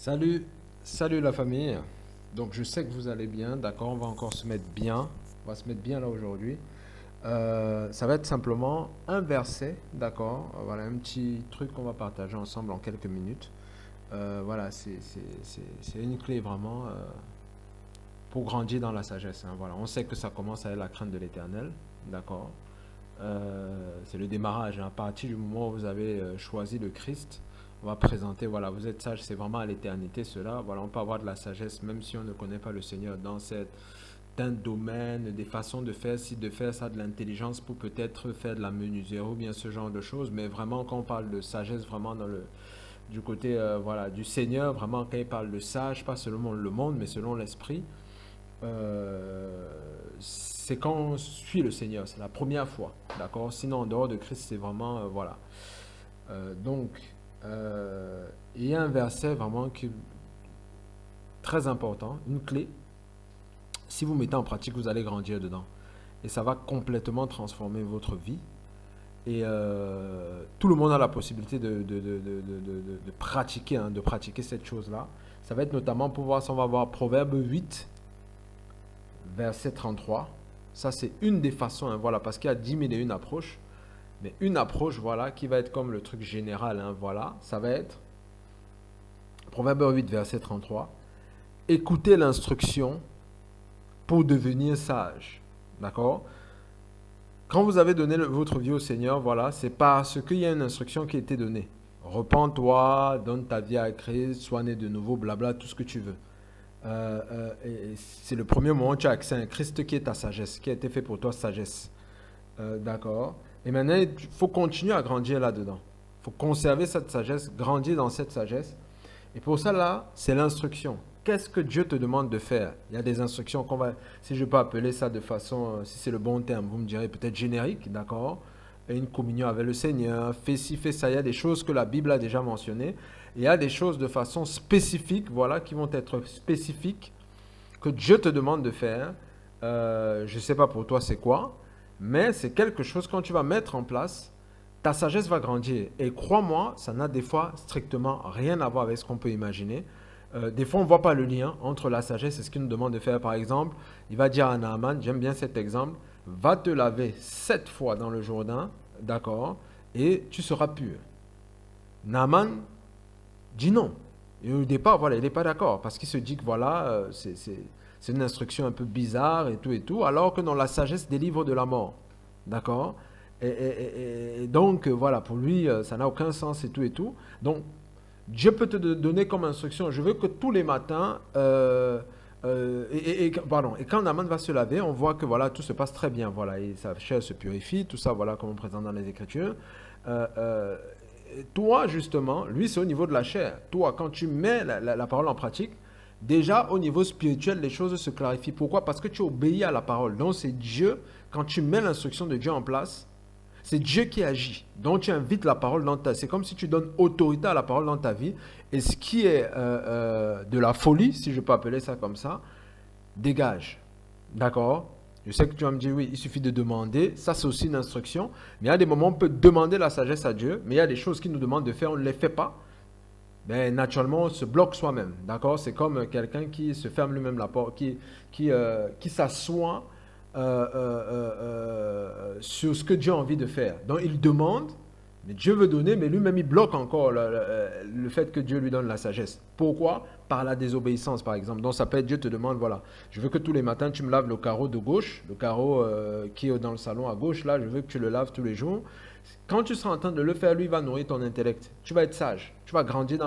Salut, salut la famille. Donc je sais que vous allez bien, d'accord, on va encore se mettre bien. On va se mettre bien là aujourd'hui. Ça va être simplement un verset, d'accord. Voilà, un petit truc qu'on va partager ensemble en quelques minutes. Voilà, c'est une clé vraiment pour grandir dans la sagesse, hein. Voilà, on sait que ça commence avec la crainte de l'Éternel, d'accord. C'est le démarrage, hein. À partir du moment où vous avez choisi le Christ, on va présenter, voilà, vous êtes sage, c'est vraiment à l'éternité cela. Voilà, on peut avoir de la sagesse même si on ne connaît pas le Seigneur dans certains domaines, des façons de faire, si de faire ça, de l'intelligence pour peut-être faire de la menuiserie ou bien ce genre de choses. Mais vraiment, quand on parle de sagesse, vraiment du côté voilà, du Seigneur, vraiment quand il parle de sage, pas seulement le monde, mais selon l'esprit, euh, c'est quand on suit le Seigneur, c'est la première fois, d'accord? Sinon, en dehors de Christ, c'est vraiment, voilà. Donc, il y a un verset vraiment qui est très important, une clé. Si vous mettez en pratique, vous allez grandir dedans. Et ça va complètement transformer votre vie. Et tout le monde a la possibilité de pratiquer, hein, de pratiquer cette chose-là. Ça va être notamment pour voir si on va voir Proverbe 8, verset 33. Ça, c'est une des façons, hein, voilà, parce qu'il y a 10 000 et une approches. Mais une approche, voilà, qui va être comme le truc général, hein, voilà, ça va être Proverbe 8, verset 33. Écoutez l'instruction pour devenir sage. D'accord? Quand vous avez donné votre vie au Seigneur, voilà, c'est parce qu'il y a une instruction qui a été donnée. Repends-toi, donne ta vie à Christ, sois né de nouveau, blabla, tout ce que tu veux. Et c'est le premier moment où tu as accès à un Christ qui est ta sagesse, qui a été fait pour toi sagesse. D'accord. Et maintenant, il faut continuer à grandir là-dedans. Il faut conserver cette sagesse, grandir dans cette sagesse. Et pour ça, là, c'est l'instruction. Qu'est-ce que Dieu te demande de faire? Il y a des instructions qu'on va, si je peux appeler ça de façon, si c'est le bon terme, vous me direz peut-être générique, d'accord? Une communion avec le Seigneur, fais ci, fais ça. Il y a des choses que la Bible a déjà mentionnées. Et il y a des choses de façon spécifique, voilà, qui vont être spécifiques, que Dieu te demande de faire. Je ne sais pas pour toi c'est quoi, mais c'est quelque chose quand tu vas mettre en place, ta sagesse va grandir. Et crois-moi, ça n'a des fois strictement rien à voir avec ce qu'on peut imaginer. Des fois, on ne voit pas le lien entre la sagesse et ce qu'il nous demande de faire. Par exemple, il va dire à Naaman, j'aime bien cet exemple, va te laver 7 fois dans le Jourdain, d'accord, et tu seras pur. Naaman dit non. Et au départ, voilà, il n'est pas d'accord parce qu'il se dit que voilà, c'est une instruction un peu bizarre et tout, alors que dans la sagesse délivre de la mort. D'accord. Et donc, voilà, pour lui, ça n'a aucun sens et tout et tout. Donc, Dieu peut te donner comme instruction, je veux que tous les matins, pardon, et quand Naaman va se laver, on voit que voilà, tout se passe très bien, voilà, et sa chair se purifie, tout ça, voilà, comme on présente dans les Écritures. Euh, euh, Toi, justement, lui, c'est au niveau de la chair. Toi, quand tu mets la parole en pratique, déjà au niveau spirituel, les choses se clarifient. Pourquoi? Parce que tu obéis à la parole. Donc, c'est Dieu, quand tu mets l'instruction de Dieu en place, c'est Dieu qui agit. Donc, tu invites la parole dans ta vie. C'est comme si tu donnes autorité à la parole dans ta vie. Et ce qui est de la folie, si je peux appeler ça comme ça, dégage. D'accord? Je sais que tu vas me dire, oui, il suffit de demander. Ça, c'est aussi une instruction. Mais il y a des moments où on peut demander la sagesse à Dieu, mais il y a des choses qu'il nous demande de faire, on ne les fait pas. Ben, naturellement, on se bloque soi-même. D'accord? C'est comme quelqu'un qui se ferme lui-même la porte, qui s'assoit sur ce que Dieu a envie de faire. Donc, il demande, mais Dieu veut donner, mais lui-même, il bloque encore le fait que Dieu lui donne la sagesse. Pourquoi? Par la désobéissance, par exemple. Donc, ça peut être Dieu te demande, voilà, je veux que tous les matins, tu me laves le carreau de gauche, le carreau qui est dans le salon à gauche, là, je veux que tu le laves tous les jours. Quand tu seras en train de le faire, lui va nourrir ton intellect. Tu vas être sage. Tu vas grandir dans la